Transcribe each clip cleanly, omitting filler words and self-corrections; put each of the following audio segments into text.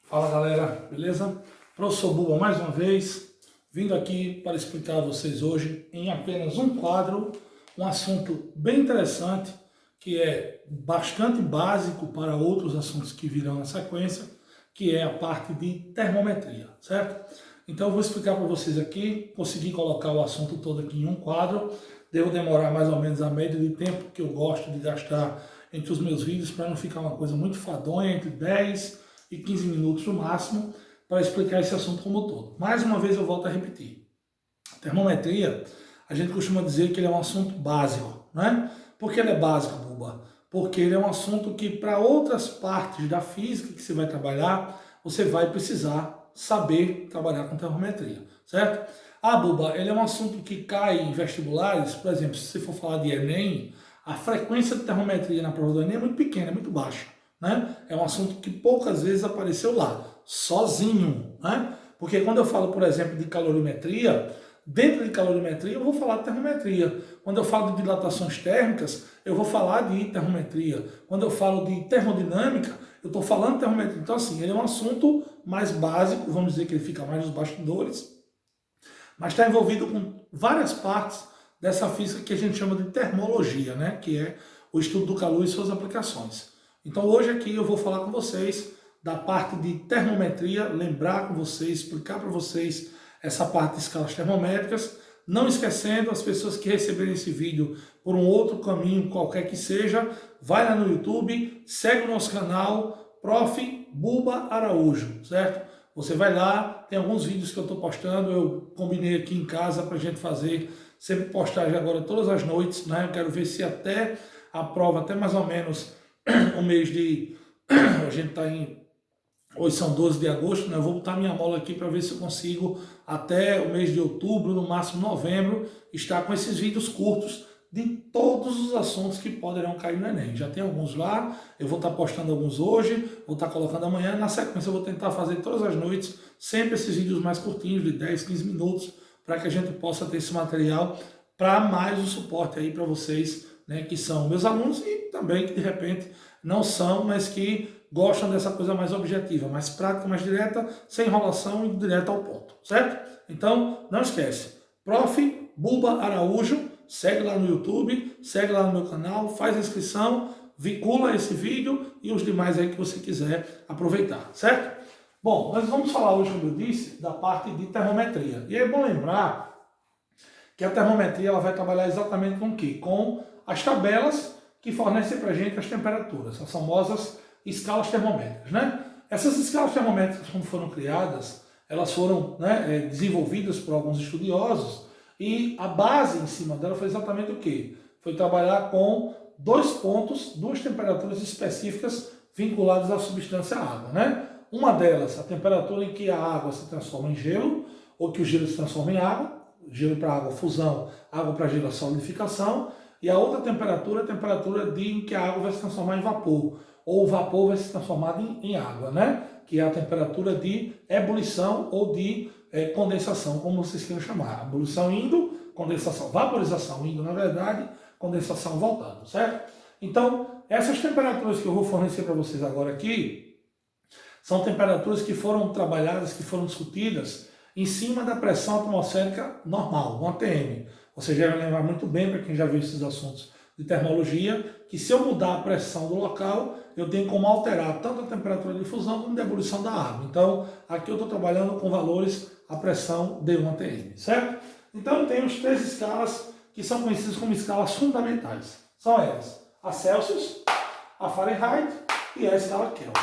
Fala galera, beleza? Professor Buba mais uma vez, vindo aqui para explicar a vocês hoje em apenas um quadro, um assunto bem interessante, que é bastante básico para outros assuntos que virão na sequência, que é a parte de termometria, certo? Então eu vou explicar para vocês aqui, consegui colocar o assunto todo aqui em um quadro, devo demorar mais ou menos a média de tempo que eu gosto de gastar entre os meus vídeos para não ficar uma coisa muito fadonha, entre 10 e 15 minutos no máximo, para explicar esse assunto como um todo. Mais uma vez eu volto a repetir. A termometria, a gente costuma dizer que ele é um assunto básico, né? Por que ele é básico, Buba? Porque ele é um assunto que para outras partes da física que você vai trabalhar, você vai precisar saber trabalhar com termometria, certo? Ah, Buba, ele é um assunto que cai em vestibulares, por exemplo, se você for falar de Enem, a frequência de termometria na prova do Enem é muito pequena, é muito baixa, né? É um assunto que poucas vezes apareceu lá, sozinho, né? Porque quando eu falo, por exemplo, de calorimetria, dentro de calorimetria eu vou falar de termometria. Quando eu falo de dilatações térmicas, eu vou falar de termometria. Quando eu falo de termodinâmica, eu estou falando de termometria. Então, assim, ele é um assunto mais básico, vamos dizer que ele fica mais nos bastidores, mas está envolvido com várias partes dessa física que a gente chama de termologia, né? Que é o estudo do calor e suas aplicações. Então hoje aqui eu vou falar com vocês da parte de termometria, lembrar com vocês, explicar para vocês essa parte de escalas termométricas, não esquecendo as pessoas que receberem esse vídeo por um outro caminho, qualquer que seja, vai lá no YouTube, segue o nosso canal, Prof. Buba Araújo, certo? Você vai lá, tem alguns vídeos que eu estou postando, eu combinei aqui em casa para a gente fazer sempre postagem agora todas as noites, né? Eu quero ver se até a prova, até mais ou menos o mês de... A gente está em... Hoje são 12 de agosto, né? Eu vou botar minha mola aqui para ver se eu consigo até o mês de outubro, no máximo novembro, estar com esses vídeos curtos de todos os assuntos que poderão cair no Enem. Já tem alguns lá, eu vou estar postando alguns hoje, vou estar colocando amanhã, na sequência eu vou tentar fazer todas as noites, sempre esses vídeos mais curtinhos, de 10, 15 minutos, para que a gente possa ter esse material para mais o suporte aí para vocês, né, que são meus alunos e também que de repente não são, mas que gostam dessa coisa mais objetiva, mais prática, mais direta, sem enrolação e direto ao ponto, certo? Então, não esquece, Prof. Buba Araújo, segue lá no YouTube, segue lá no meu canal, faz a inscrição, vincula esse vídeo e os demais aí que você quiser aproveitar, certo? Bom, nós vamos falar hoje, como eu disse, da parte de termometria. E é bom lembrar que a termometria ela vai trabalhar exatamente com o quê? Com as tabelas que fornecem para a gente as temperaturas, as famosas escalas termométricas, né? Essas escalas termométricas, quando foram criadas, elas foram, né, desenvolvidas por alguns estudiosos e a base em cima dela foi exatamente o quê? Foi trabalhar com dois pontos, duas temperaturas específicas vinculadas à substância água, né? Uma delas, a temperatura em que a água se transforma em gelo, ou que o gelo se transforma em água, gelo para água, fusão, água para gelo, a solidificação, e a outra temperatura é a temperatura em que a água vai se transformar em vapor, ou o vapor vai se transformar em água, né? Que é a temperatura de ebulição ou de condensação, como vocês queiram chamar. Ebulição indo, condensação, vaporização indo, na verdade, condensação voltando, certo? Então, essas temperaturas que eu vou fornecer para vocês agora aqui, são temperaturas que foram trabalhadas, que foram discutidas em cima da pressão atmosférica normal, um ATM. Você já vai lembrar muito bem, para quem já viu esses assuntos de termologia, que se eu mudar a pressão do local, eu tenho como alterar tanto a temperatura de fusão como de ebulição da água. Então, aqui eu estou trabalhando com valores a pressão de 1 atm, certo? Então, temos três escalas que são conhecidas como escalas fundamentais. São elas: a Celsius, a Fahrenheit e a escala Kelvin.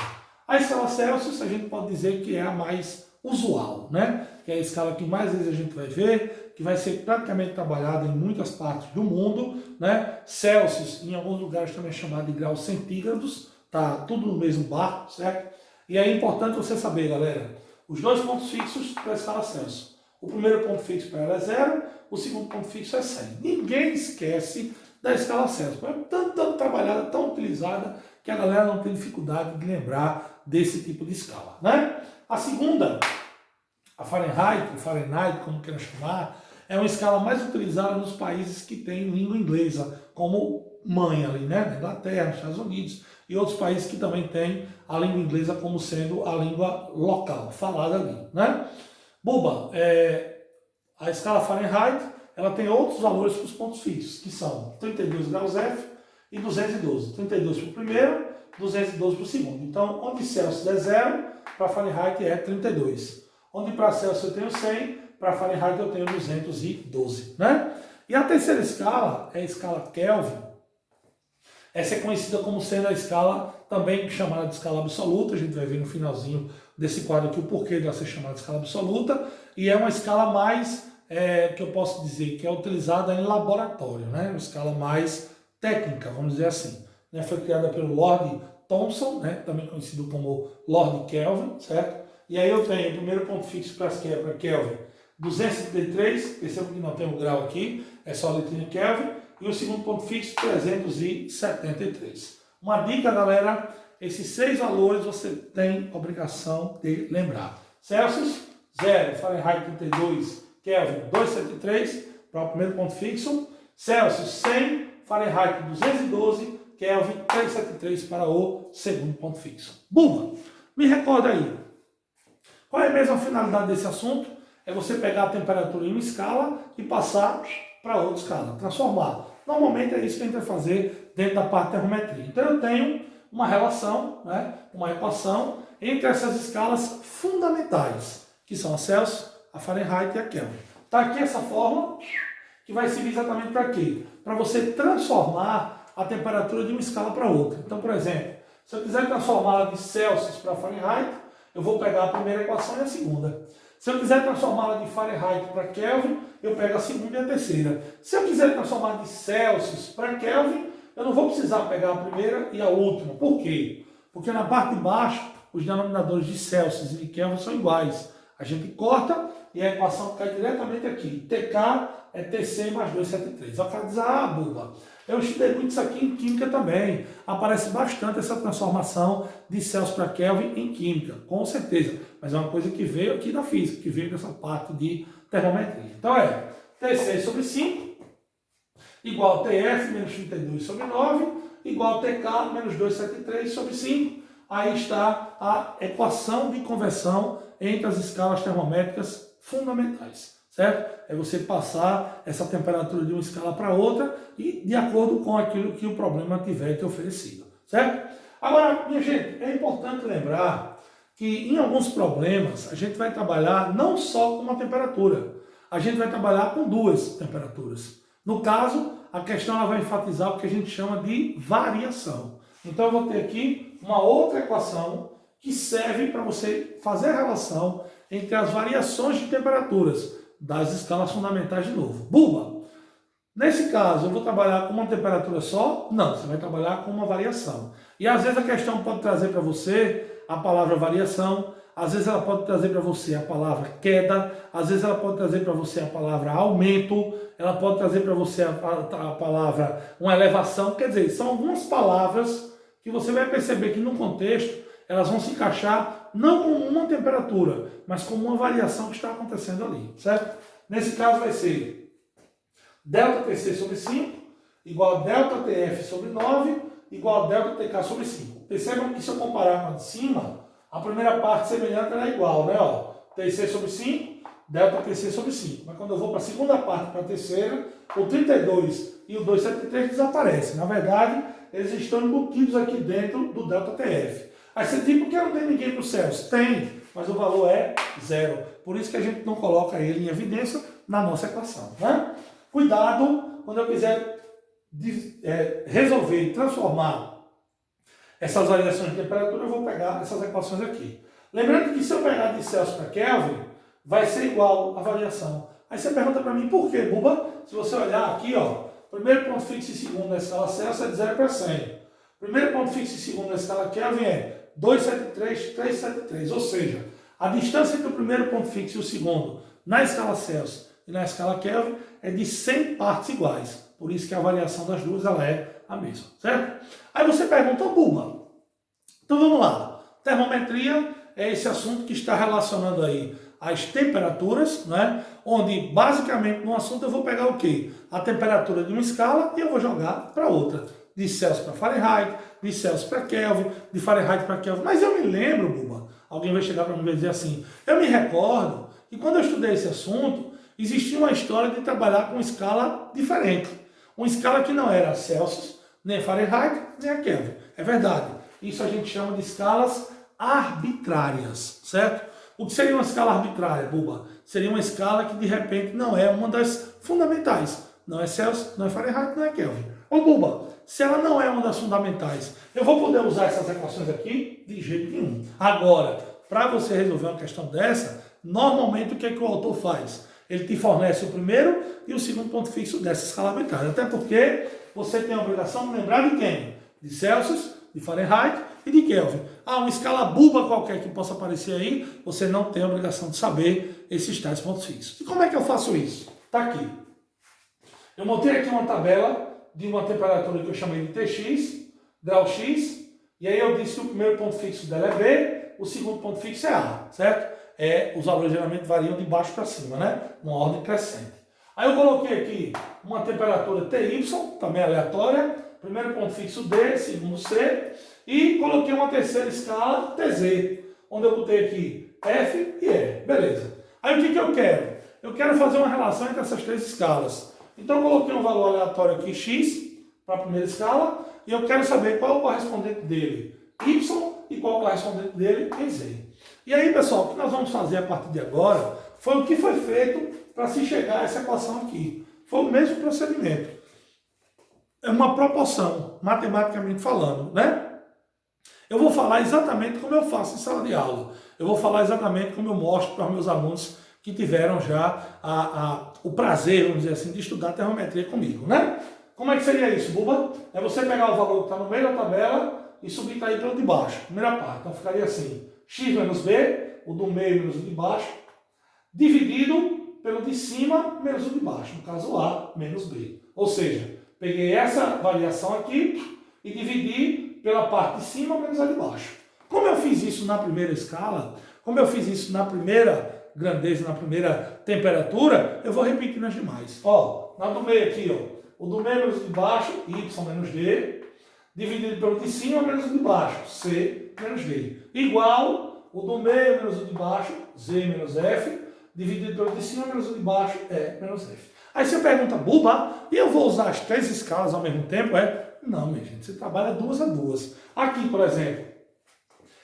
A escala Celsius a gente pode dizer que é a mais usual, né? Que é a escala que mais vezes a gente vai ver, que vai ser praticamente trabalhada em muitas partes do mundo, né? Celsius, em alguns lugares também é chamado de graus centígrados, tá tudo no mesmo barco, certo? E é importante você saber, galera, os dois pontos fixos para a escala Celsius. O primeiro ponto fixo para ela é 0, o segundo ponto fixo é 100. Ninguém esquece da escala Celsius. É tão trabalhada, tão utilizada, que a galera não tem dificuldade de lembrar desse tipo de escala, né? A segunda, a Fahrenheit, como queiram chamar, é uma escala mais utilizada nos países que têm língua inglesa, como mãe ali, né? Na Inglaterra, nos Estados Unidos e outros países que também têm a língua inglesa como sendo a língua local, falada ali, né? Buba, a escala Fahrenheit, ela tem outros valores para os pontos fixos, que são 32 graus F e 212. 32 para o primeiro, 212 para o segundo. Então, onde Celsius é 0, para Fahrenheit é 32. Onde para Celsius eu tenho 100, para Fahrenheit eu tenho 212, né? E a terceira escala é a escala Kelvin. Essa é conhecida como sendo a escala também chamada de escala absoluta. A gente vai ver no finalzinho desse quadro aqui o porquê dela ser chamada de escala absoluta. E é uma escala mais, que eu posso dizer, que é utilizada em laboratório, né? Uma escala mais técnica, vamos dizer assim. Né? Foi criada pelo Lord Thomson, né? Também conhecido como Lord Kelvin, certo? E aí eu tenho o primeiro ponto fixo para Kelvin, 273, percebam que não tem o grau aqui, é só a letrinha Kelvin, e o segundo ponto fixo, 373. Uma dica, galera, esses 6 valores você tem obrigação de lembrar. Celsius, 0, Fahrenheit 32, Kelvin 273, para o primeiro ponto fixo, Celsius 100, Fahrenheit 212, Kelvin 373 para o segundo ponto fixo. Buma, me recorda aí, qual é a mesma finalidade desse assunto? É você pegar a temperatura em uma escala e passar para outra escala, transformar. Normalmente é isso que a gente vai fazer dentro da parte de termometria. Então eu tenho uma relação, né, uma equação entre essas escalas fundamentais, que são a Celsius, a Fahrenheit e a Kelvin. Está aqui essa fórmula que vai servir exatamente para quê? Para você transformar a temperatura de uma escala para outra. Então, por exemplo, se eu quiser transformá-la de Celsius para Fahrenheit, eu vou pegar a primeira equação e a segunda. Se eu quiser transformá-la de Fahrenheit para Kelvin, eu pego a segunda e a terceira. Se eu quiser transformar de Celsius para Kelvin, eu não vou precisar pegar a primeira e a última. Por quê? Porque na parte de baixo, os denominadores de Celsius e de Kelvin são iguais. A gente corta e a equação cai diretamente aqui. TK é TC mais 273. O cara diz, Buba, eu estudei muito isso aqui em Química também. Aparece bastante essa transformação de Celsius para Kelvin em Química, com certeza. Mas é uma coisa que veio aqui da Física, que veio dessa parte de termometria. Então TC sobre 5, igual a TF menos 32 sobre 9, igual a TK menos 273 sobre 5. Aí está a equação de conversão entre as escalas termométricas fundamentais, certo? É você passar essa temperatura de uma escala para outra e de acordo com aquilo que o problema tiver te oferecido, certo? Agora, minha gente, é importante lembrar que em alguns problemas a gente vai trabalhar não só com uma temperatura, a gente vai trabalhar com 2 temperaturas. No caso, a questão ela vai enfatizar o que a gente chama de variação. Então eu vou ter aqui uma outra equação que serve para você fazer a relação entre as variações de temperaturas das escalas fundamentais de novo. Buba, nesse caso eu vou trabalhar com uma temperatura só? Não, você vai trabalhar com uma variação. E às vezes a questão pode trazer para você a palavra variação, às vezes ela pode trazer para você a palavra queda, às vezes ela pode trazer para você a palavra aumento, ela pode trazer para você a palavra uma elevação. Quer dizer, são algumas palavras que você vai perceber que no contexto elas vão se encaixar não como uma temperatura, mas como uma variação que está acontecendo ali, certo? Nesse caso vai ser ΔTC sobre 5 igual a ΔTF sobre 9 igual a ΔTK sobre 5. Percebam que se eu comparar com a de cima, a primeira parte semelhante é igual, né? Ó, TC sobre 5, ΔTC sobre 5. Mas quando eu vou para a segunda parte, para a terceira, o 32 e o 273 desaparecem. Na verdade, eles estão embutidos aqui dentro do ΔTF. Aí você diz, por que não tem ninguém para o Celsius? Tem, mas o valor é 0. Por isso que a gente não coloca ele em evidência na nossa equação, né? Cuidado quando eu quiser resolver e transformar essas variações de temperatura, eu vou pegar essas equações aqui. Lembrando que se eu pegar de Celsius para Kelvin, vai ser igual a variação. Aí você pergunta para mim, por quê, Buba? Se você olhar aqui, ó, primeiro ponto fixo e segundo na escala Celsius é de 0 para 100. Primeiro ponto fixo e segundo na escala Kelvin é 273, 373. Ou seja, a distância entre o primeiro ponto fixo e o segundo na escala Celsius e na escala Kelvin é de 100 partes iguais. Por isso que a variação das duas ela é a mesma, certo? Aí você pergunta, Buba, então vamos lá. Termometria é esse assunto que está relacionando aí as temperaturas, né? Onde basicamente no assunto eu vou pegar o quê? A temperatura de uma escala e eu vou jogar para outra. De Celsius para Fahrenheit, de Celsius para Kelvin, de Fahrenheit para Kelvin. Mas eu me lembro, Buba, alguém vai chegar para mim e dizer assim, eu me recordo que quando eu estudei esse assunto, existia uma história de trabalhar com escala diferente. Uma escala que não era Celsius, nem Fahrenheit, nem a Kelvin. É verdade. Isso a gente chama de escalas arbitrárias, certo? O que seria uma escala arbitrária, Buba? Seria uma escala que de repente não é uma das fundamentais. Não é Celsius, não é Fahrenheit, não é Kelvin. Ô Buba, se ela não é uma das fundamentais, eu vou poder usar essas equações aqui? De jeito nenhum. Agora, para você resolver uma questão dessa, normalmente o que é que o autor faz? Ele te fornece o primeiro e o segundo ponto fixo dessa escala arbitrária. Até porque você tem a obrigação de lembrar de quem? De Celsius, de Fahrenheit e de Kelvin. Uma escala buba qualquer que possa aparecer aí, você não tem a obrigação de saber esses tais pontos fixos. E como é que eu faço isso? Está aqui. Eu montei aqui uma tabela de uma temperatura que eu chamei de Tx, grau X, e aí eu disse que o primeiro ponto fixo dela é B, o segundo ponto fixo é A, certo? Os valores geralmente variam de baixo para cima, né? Uma ordem crescente. Aí eu coloquei aqui uma temperatura Ty, também aleatória, primeiro ponto fixo D, segundo C, e coloquei uma terceira escala Tz, onde eu botei aqui F e E, beleza. Aí o que eu quero? Eu quero fazer uma relação entre essas três escalas. Então eu coloquei um valor aleatório aqui, X, para a primeira escala, e eu quero saber qual é o correspondente dele, Y, e qual é o correspondente dele, Z. E aí, pessoal, o que nós vamos fazer a partir de agora foi o que foi feito para se chegar a essa equação aqui. Foi o mesmo procedimento. É uma proporção, matematicamente falando, né? Eu vou falar exatamente como eu faço em sala de aula. Eu vou falar exatamente como eu mostro para os meus alunos que tiveram já o prazer, vamos dizer assim, de estudar termometria comigo, né? Como é que seria isso, Buba? É você pegar o valor que está no meio da tabela e subtrair pelo de baixo, primeira parte. Então ficaria assim, x menos b, o do meio menos o de baixo, dividido pelo de cima menos o de baixo, no caso A menos B. Ou seja, peguei essa variação aqui e dividi pela parte de cima menos a de baixo. Como eu fiz isso na primeira escala, como eu fiz isso na primeira grandeza, na primeira temperatura, eu vou repetir nas demais. Ó, na do meio aqui, ó, o do meio menos o de baixo, y menos d, dividido pelo de cima menos o de baixo, c menos d. Igual o do meio menos o de baixo, z menos f, dividido pelo de cima menos o de baixo, e menos f. Aí você pergunta, Buba, e eu vou usar as três escalas ao mesmo tempo? Não, minha gente, você trabalha duas a duas. Aqui, por exemplo,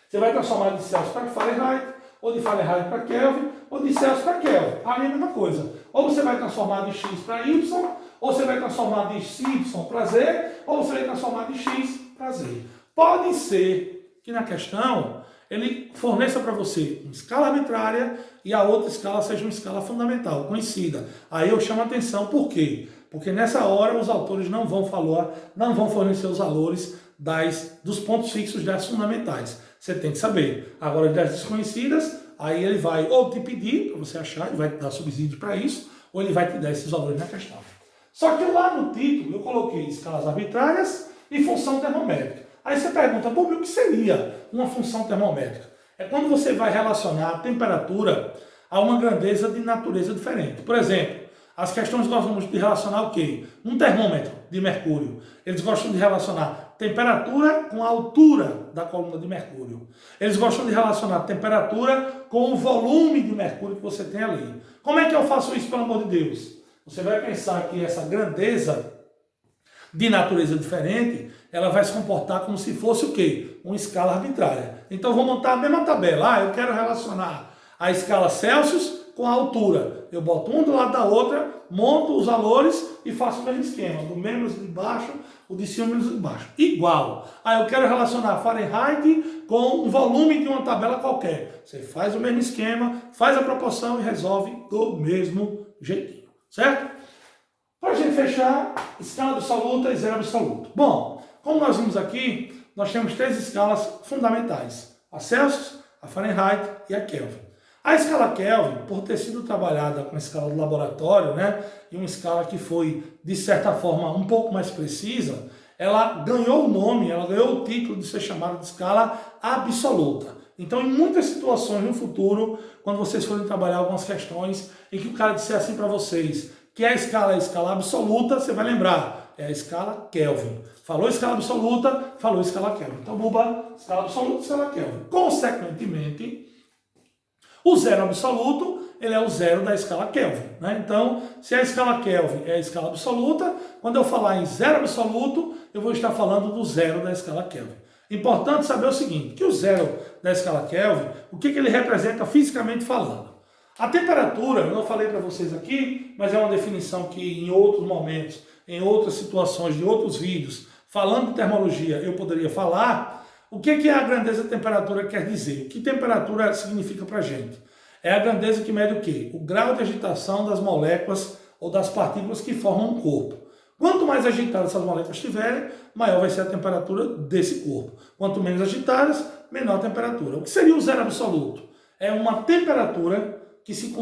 você vai transformar de Celsius para Fahrenheit, ou de Fahrenheit para Kelvin, ou de Celsius para Kelvin. A mesma coisa. Ou você vai transformar de X para Y, ou você vai transformar de Y para Z, ou você vai transformar de X para Z. Pode ser que na questão ele forneça para você uma escala arbitrária e a outra escala seja uma escala fundamental, conhecida. Aí eu chamo a atenção, por quê? Porque nessa hora os autores não vão fornecer os valores dos pontos fixos das fundamentais. Você tem que saber. Agora, das desconhecidas, aí ele vai ou te pedir para você achar, ele vai te dar subsídio para isso, ou ele vai te dar esses valores na questão. Só que lá no título eu coloquei escalas arbitrárias e função termométrica. Aí você pergunta, pô, o que seria uma função termométrica? É quando você vai relacionar a temperatura a uma grandeza de natureza diferente. Por exemplo, as questões gostam de relacionar o quê? Um termômetro de mercúrio. Eles gostam de relacionar temperatura com a altura da coluna de mercúrio. Eles gostam de relacionar temperatura com o volume de mercúrio que você tem ali. Como é que eu faço isso, pelo amor de Deus? Você vai pensar que essa grandeza de natureza diferente, ela vai se comportar como se fosse o quê? Uma escala arbitrária. Então, eu vou montar a mesma tabela. Eu quero relacionar a escala Celsius com a altura. Eu boto um do lado da outra, monto os valores e faço o mesmo esquema. Do menos de baixo, o de cima menos de baixo. Igual. Aí eu quero relacionar Fahrenheit com o volume de uma tabela qualquer. Você faz o mesmo esquema, faz a proporção e resolve do mesmo jeitinho. Certo? Para a gente fechar, escala absoluta e zero absoluto. Bom, como nós vimos aqui, nós temos três escalas fundamentais. A Celsius, a Fahrenheit e a Kelvin. A escala Kelvin, por ter sido trabalhada com a escala do laboratório, né, e uma escala que foi, de certa forma, um pouco mais precisa, ela ganhou o nome, ela ganhou o título de ser chamada de escala absoluta. Então, em muitas situações no futuro, quando vocês forem trabalhar algumas questões, em que o cara disser assim para vocês que a escala é a escala absoluta, você vai lembrar é a escala Kelvin. Falou escala absoluta, falou escala Kelvin. Então, Buba, escala absoluta, escala Kelvin. Consequentemente, o zero absoluto, ele é o zero da escala Kelvin, né? Então, se a escala Kelvin é a escala absoluta, quando eu falar em zero absoluto, eu vou estar falando do zero da escala Kelvin. Importante saber o seguinte, que o zero da escala Kelvin, o que ele representa fisicamente falando? A temperatura, eu não falei para vocês aqui, mas é uma definição que em outros momentos, em outras situações, de outros vídeos, falando de termologia, eu poderia falar. O que a grandeza da temperatura quer dizer? O que temperatura significa para a gente? É a grandeza que mede o quê? O grau de agitação das moléculas ou das partículas que formam um corpo. Quanto mais agitadas essas moléculas estiverem, maior vai ser a temperatura desse corpo. Quanto menos agitadas, menor a temperatura. O que seria o zero absoluto? É uma temperatura que se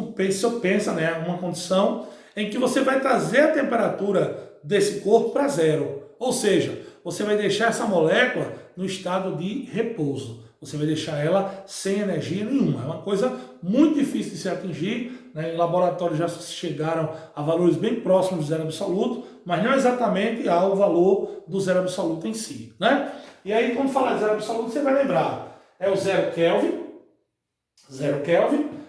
pensa, né, uma condição em que você vai trazer a temperatura desse corpo para zero. Ou seja, você vai deixar essa molécula no estado de repouso. Você vai deixar ela sem energia nenhuma. É uma coisa muito difícil de se atingir, né? Em laboratórios já chegaram a valores bem próximos do zero absoluto, mas não exatamente ao valor do zero absoluto em si, né? E aí, quando falar de zero absoluto, você vai lembrar, é o zero Kelvin,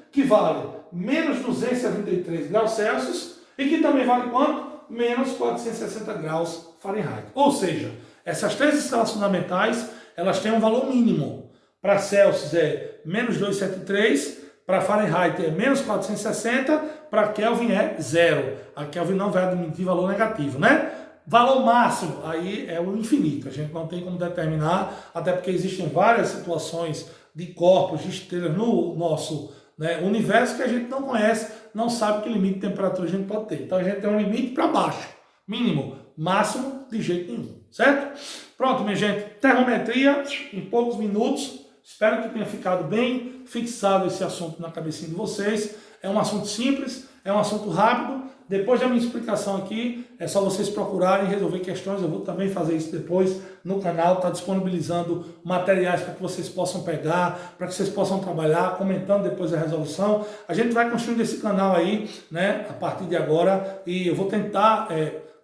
que vale menos 273 graus Celsius e que também vale quanto? Menos 460 graus Fahrenheit. Ou seja, essas três escalas fundamentais, elas têm um valor mínimo. Para Celsius é menos 273, para Fahrenheit é menos 460, para Kelvin é zero. A Kelvin não vai admitir valor negativo, né? Valor máximo, aí é o infinito. A gente não tem como determinar, até porque existem várias situações de corpos, de estrelas no nosso, né, universo que a gente não conhece, não sabe que limite de temperatura a gente pode ter. Então a gente tem um limite para baixo, mínimo, máximo de jeito nenhum, certo? Pronto, minha gente, termometria em poucos minutos. Espero que tenha ficado bem fixado esse assunto na cabecinha de vocês. É um assunto simples, é um assunto rápido. Depois da minha explicação aqui, é só vocês procurarem resolver questões. Eu vou também fazer isso depois no canal, tá disponibilizando materiais para que vocês possam pegar, para que vocês possam trabalhar, comentando depois a resolução. A gente vai construindo esse canal aí, né, a partir de agora, e eu vou tentar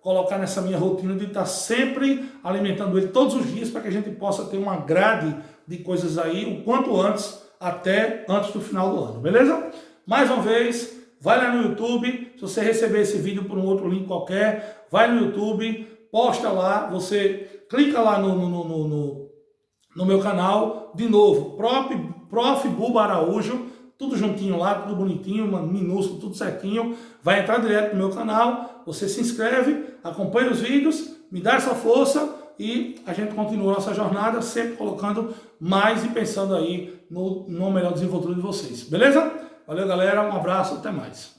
colocar nessa minha rotina de estar sempre alimentando ele todos os dias para que a gente possa ter uma grade de coisas aí o quanto antes, até antes do final do ano, beleza? Mais uma vez, vai lá no YouTube, se você receber esse vídeo por um outro link qualquer, vai no YouTube, posta lá, você clica lá no meu canal, de novo, Prof. Buba Araújo, tudo juntinho lá, tudo bonitinho, minúsculo, tudo certinho, vai entrar direto no meu canal, você se inscreve, acompanha os vídeos, me dá essa força e a gente continua a nossa jornada, sempre colocando mais e pensando aí no melhor desenvolvimento de vocês, beleza? Valeu, galera, um abraço, até mais.